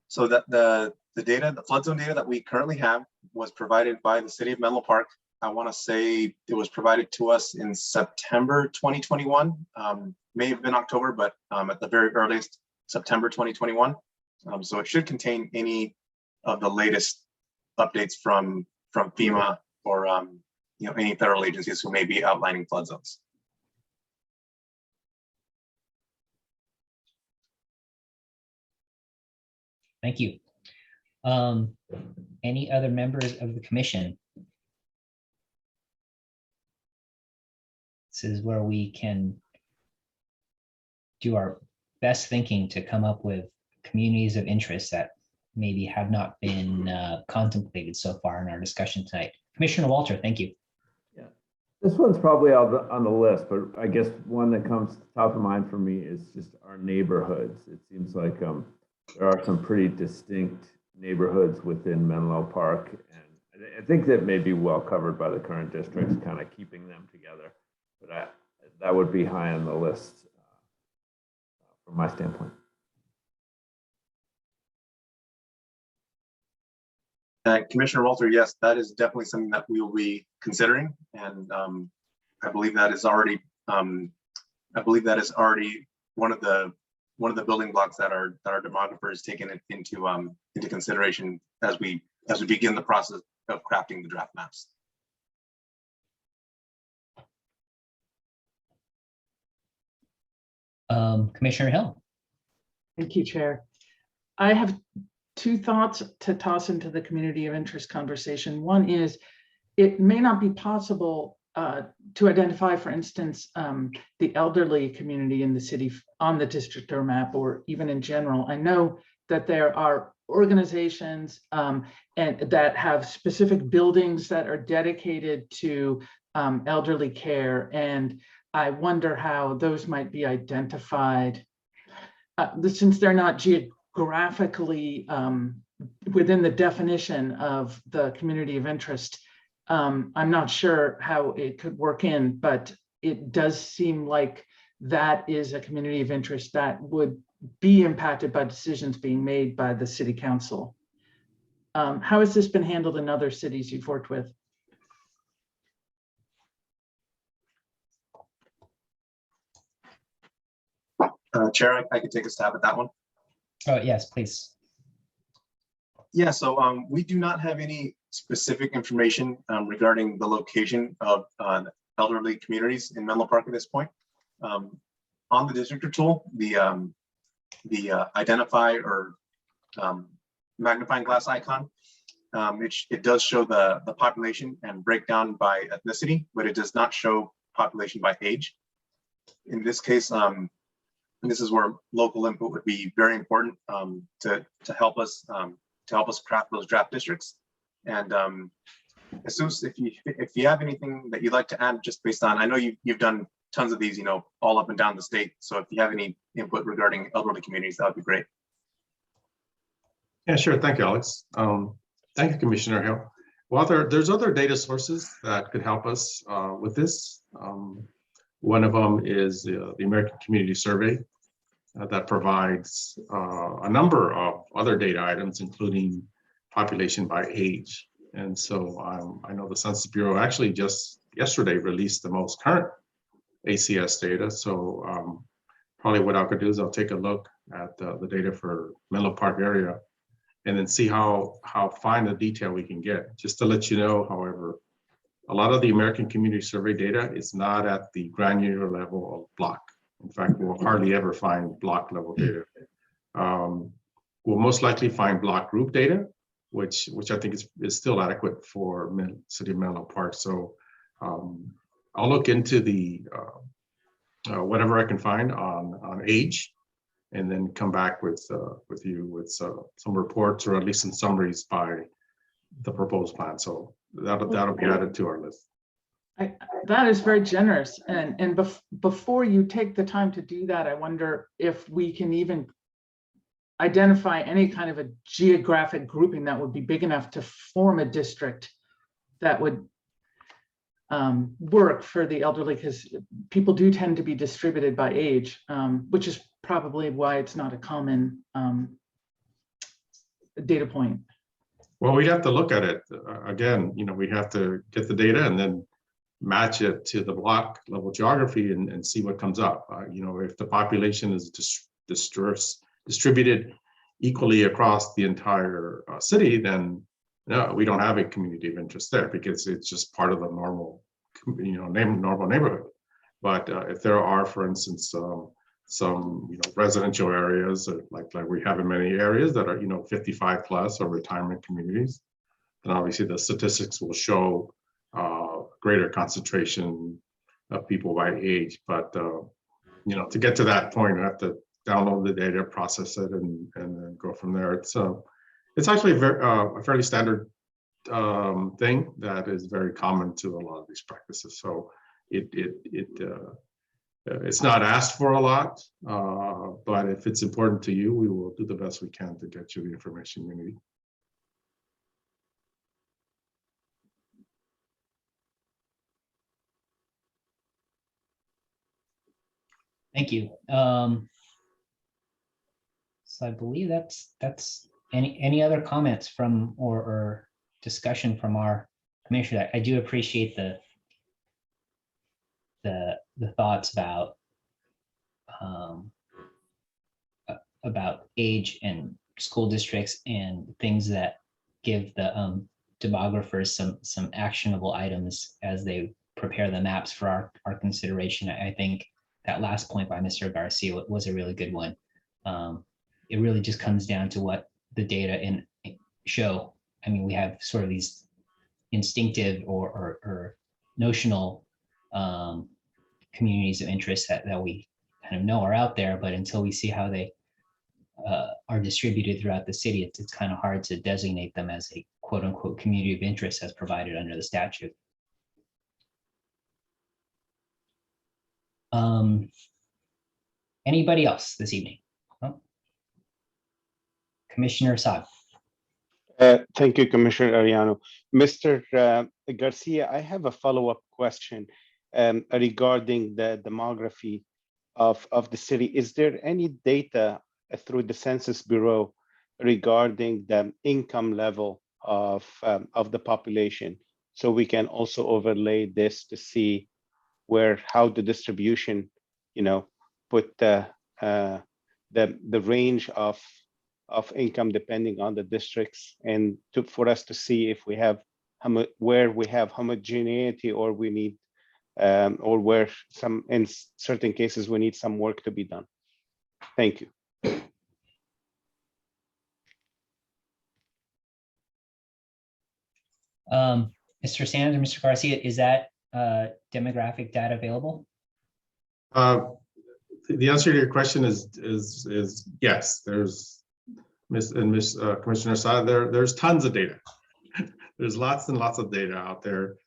So that the data, the flood zone data that we currently have was provided by the city of Menlo Park. I want to say it was provided to us in September 2021, may have been October, but at the very earliest, September 2021. So it should contain any the latest updates from FEMA or any federal agencies who may be outlining flood zones. Thank you. Any other members of the commission? This is where we can do our best thinking to come up with communities of interest that maybe have not been contemplated so far in our discussion tonight. Commissioner Walter, thank you. Yeah, this one's probably on the list, but I guess one that comes top of mind for me is just our neighborhoods. It seems like there are some pretty distinct neighborhoods within Menlo Park, and I think that may be well covered by the current districts, kind of keeping them together. But that would be high on the list from my standpoint. Commissioner Walter, yes, that is definitely something that we will be considering, and I believe that is already one of the building blocks that our demographer is taking it into consideration as we begin the process of crafting the draft maps. Commissioner Hill. Thank you, Chair. I have two thoughts to toss into the community of interest conversation. One is, it may not be possible to identify, for instance, the elderly community in the city on the Districture map, or even in general. I know that there are organizations and that have specific buildings that are dedicated to elderly care, and I wonder how those might be identified since they're not geographically within the definition of the community of interest. I'm not sure how it could work in, but it does seem like that is a community of interest that would be impacted by decisions being made by the city council. How has this been handled in other cities you've worked with? Chair, I could take a stab at that one. Oh, yes, please. Yeah, so we do not have any specific information regarding the location of elderly communities in Menlo Park at this point. On the Districture tool, the identify or magnifying glass icon, it does show the population and breakdown by ethnicity, but it does not show population by age. In this case, this is where local input would be very important to help us craft those draft districts. And Jesus, if you have anything that you'd like to add, just based on, I know you've done tons of these, all up and down the state. So if you have any input regarding elderly communities, that would be great. Yeah, sure. Thank you, Alex. Thank you, Commissioner Hill. Well, there's other data sources that could help us with this. One of them is the American Community Survey that provides a number of other data items, including population by age. And so I know the Census Bureau actually just yesterday released the most current ACS data. So probably what I could do is I'll take a look at the data for Menlo Park area and then see how fine the detail we can get. Just to let you know, however, a lot of the American Community Survey data is not at the granular level of block. In fact, we'll hardly ever find block level data. We'll most likely find block group data, which I think is still adequate for City of Menlo Park. So I'll look into the whatever I can find on age, and then come back with you with some reports or at least some summaries by the proposed plan. So that'll be added to our list. That is very generous. And before you take the time to do that, I wonder if we can even identify any kind of a geographic grouping that would be big enough to form a district that would work for the elderly, because people do tend to be distributed by age, which is probably why it's not a common data point. Well, we'd have to look at it again. We have to get the data and then match it to the block level geography and see what comes up. If the population is distributed equally across the entire city, then no, we don't have a community of interest there because it's just part of the normal, normal neighborhood. But if there are, for instance, some residential areas like we have in many areas that are 55 plus or retirement communities, then obviously the statistics will show greater concentration of people by age. But to get to that point, you have to download the data, process it, and then go from there. It's actually a fairly standard thing that is very common to a lot of these practices. So it's not asked for a lot, but if it's important to you, we will do the best we can to get you the information you need. Thank you. So I believe that's any other comments from or discussion from our commissioner. I do appreciate the thoughts about age and school districts and things that give the demographers some actionable items as they prepare the maps for our consideration. I think that last point by Mr. Garcia was a really good one. It really just comes down to what the data show. I mean, we have sort of these instinctive or notional communities of interest that we kind of know are out there, but until we see how they are distributed throughout the city, it's kind of hard to designate them as a quote unquote community of interest as provided under the statute. Anybody else this evening? Oh. Commissioner Saab. Thank you, Commissioner Arellano. Mr. Garcia, I have a follow-up question regarding the demography of the city. Is there any data through the Census Bureau regarding the income level of the population, so we can also overlay this to see how the distribution, put the range of income depending on the districts, and for us to see if we have where we have homogeneity, or we need or where in certain cases we need some work to be done. Thank you. Mr. Sanders and Mr. Garcia, is that demographic data available? The answer to your question is yes. There's Commissioner Saad, there's tons of data. There's lots and lots of data out there.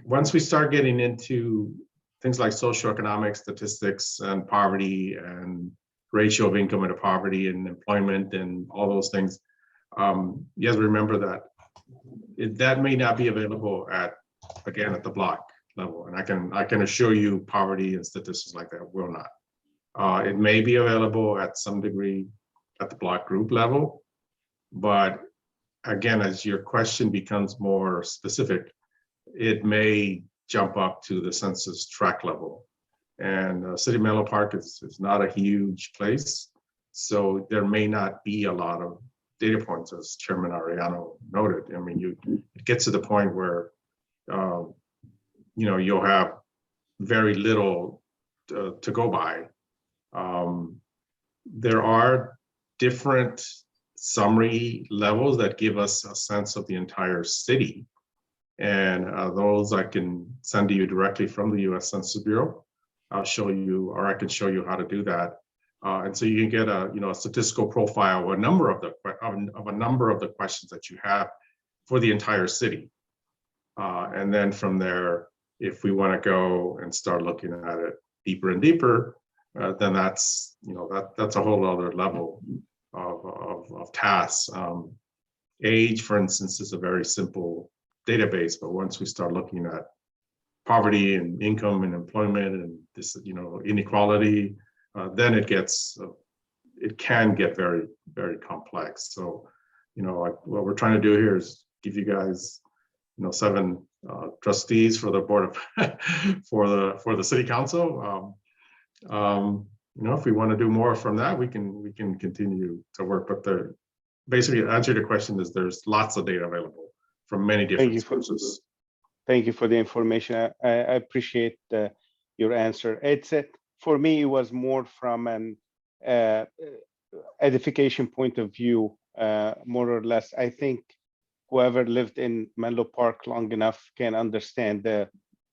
Once we start getting into things like socioeconomic statistics and poverty and ratio of income to poverty and employment and all those things, you have to remember that that may not be available at the block level. And I can assure you poverty and statistics like that will not. It may be available at some degree at the block group level, but again, as your question becomes more specific, it may jump up to the census tract level. And City of Menlo Park is not a huge place, so there may not be a lot of data points, as Chairman Arellano noted. I mean, it gets to the point where you'll have very little to go by. There are different summary levels that give us a sense of the entire city, and those I can send to you directly from the U.S. Census Bureau. I'll show you, or I can show you how to do that, and so you can get a statistical profile of a number of the questions that you have for the entire city, and then from there, if we want to go and start looking at it deeper and deeper, then that's a whole other level of tasks. Age, for instance, is a very simple database, but once we start looking at poverty and income and employment and this inequality, then it can get very, very complex. So what we're trying to do here is give you guys 7 trustees for the board of for the city council, you know, if we want to do more from that, we can continue to work. But the basically answer to your question is there's lots of data available from many different sources. Thank you for the information. I appreciate your answer. It's for me, it was more from an edification point of view, more or less. I think whoever lived in Menlo Park long enough can understand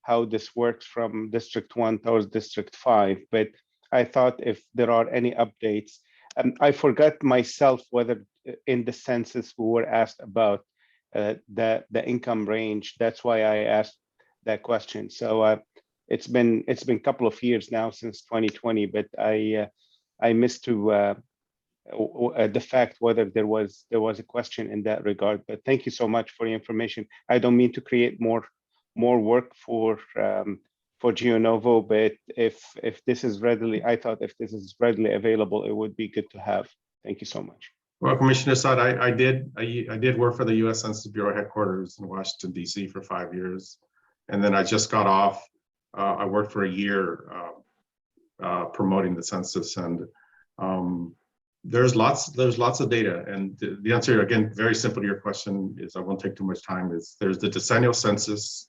how this works from District 1 towards District 5. But I thought if there are any updates, I forgot myself whether in the census we were asked about the income range. That's why I asked that question. So it's been a couple of years now since 2020, but I missed to the fact whether there was a question in that regard. But thank you so much for the information. I don't mean to create more work for GeoNovo, but if this is readily, I thought if this is readily available, it would be good to have. Thank you so much. Well, Commissioner Saad, I did work for the U.S. Census Bureau headquarters in Washington, D.C. for 5 years. And then I just got off. I worked for a year promoting the census, and there's lots of data. And the answer, again, very simple to your question is, I won't take too much time, is there's the decennial census,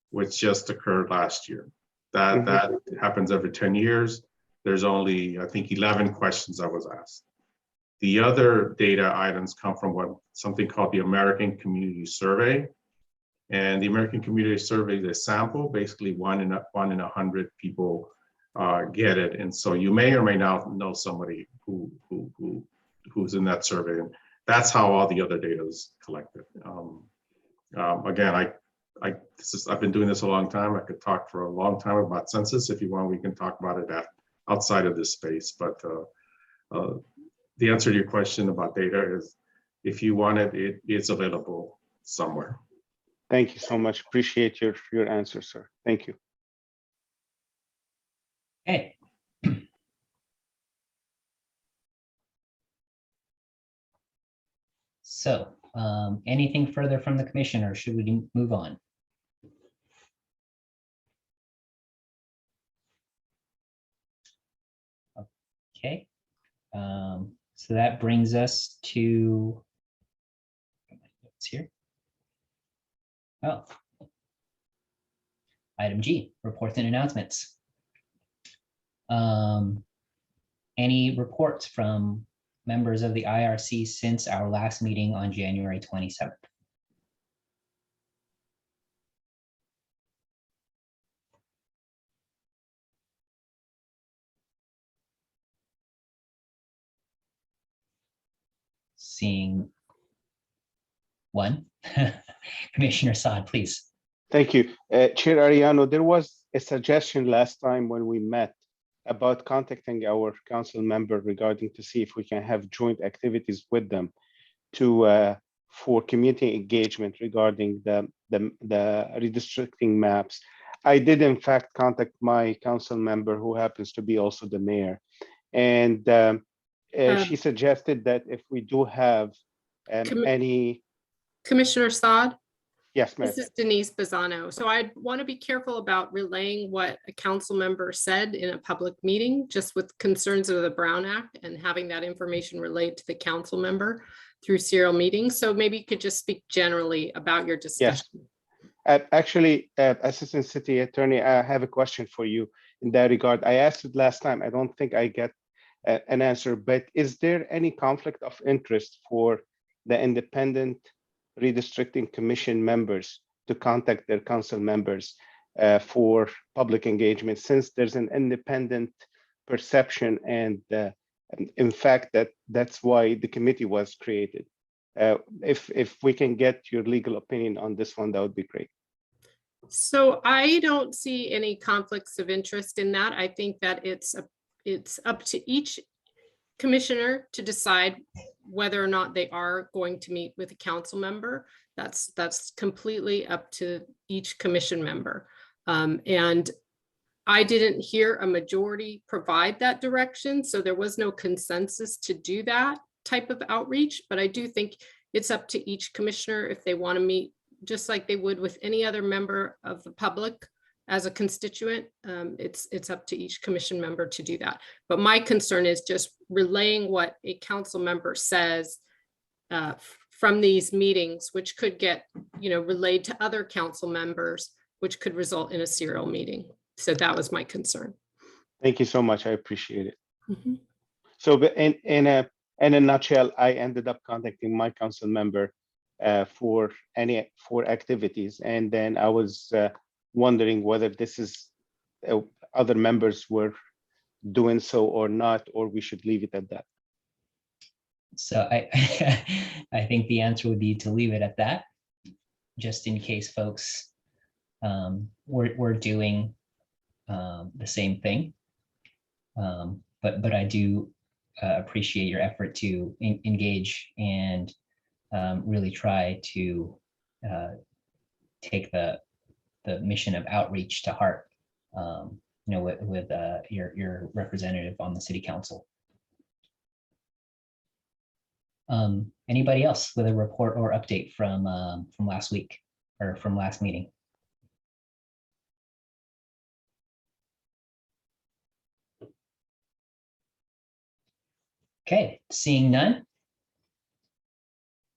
which just occurred last year. That happens every 10 years. There's only, I think, 11 questions I was asked. The other data items come from something called the American Community Survey. And the American Community Survey is a sample, basically one in 100 people get it. And so you may or may not know somebody who's in that survey. And that's how all the other data is collected. Again, I've been doing this a long time. I could talk for a long time about census. If you want, we can talk about it outside of this space. But the answer to your question about data is, if you want it, it's available somewhere. Thank you so much. Appreciate your answer, sir. Thank you. Okay. So anything further from the commissioner? Should we move on? Okay. So that brings us to here. Oh, item G, reports and announcements. Any reports from members of the IRC since our last meeting on January 27th? Seeing one. Commissioner Saad, please. Thank you. Chair Ariano, there was a suggestion last time when we met about contacting our council member regarding to see if we can have joint activities with them for community engagement regarding the redistricting maps. I did in fact contact my council member, who happens to be also the mayor, and she suggested that if we do have any. Commissioner Saad? Yes, ma'am. This is Denise Bazzano. So I want to be careful about relaying what a council member said in a public meeting, just with concerns of the Brown Act and having that information relayed to the council member through serial meetings. So maybe you could just speak generally about your discussion. Yes. Actually, Assistant City Attorney, I have a question for you in that regard. I asked it last time. I don't think I get an answer, but is there any conflict of interest for the independent redistricting commission members to contact their council members for public engagement, since there's an independent perception, and in fact that's why the committee was created? If we can get your legal opinion on this one, that would be great. So I don't see any conflicts of interest in that. I think that it's up to each commissioner to decide whether or not they are going to meet with a council member. That's completely up to each commission member. And I didn't hear a majority provide that direction, so there was no consensus to do that type of outreach, but I do think it's up to each commissioner if they want to meet just like they would with any other member of the public as a constituent. It's up to each commission member to do that. But my concern is just relaying what a council member says from these meetings, which could get, relayed to other council members, which could result in a serial meeting. So that was my concern. Thank you so much. I appreciate it. Mhm. So but in a nutshell, I ended up contacting my council member for activities, and then I was wondering whether this is other members were doing so or not, or we should leave it at that. So I, I think the answer would be to leave it at that, just in case folks were doing the same thing. But I do appreciate your effort to engage and really try to take the mission of outreach to heart, with your representative on the city council. Anybody else with a report or update from last week or from last meeting? Okay, seeing none.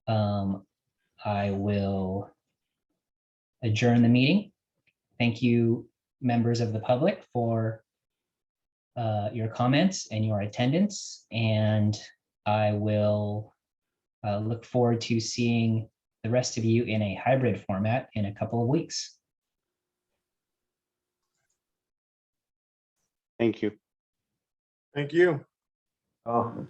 I will adjourn the meeting. Thank you, members of the public, for your comments and your attendance, and I will look forward to seeing the rest of you in a hybrid format in a couple of weeks. Thank you. Thank you. Oh,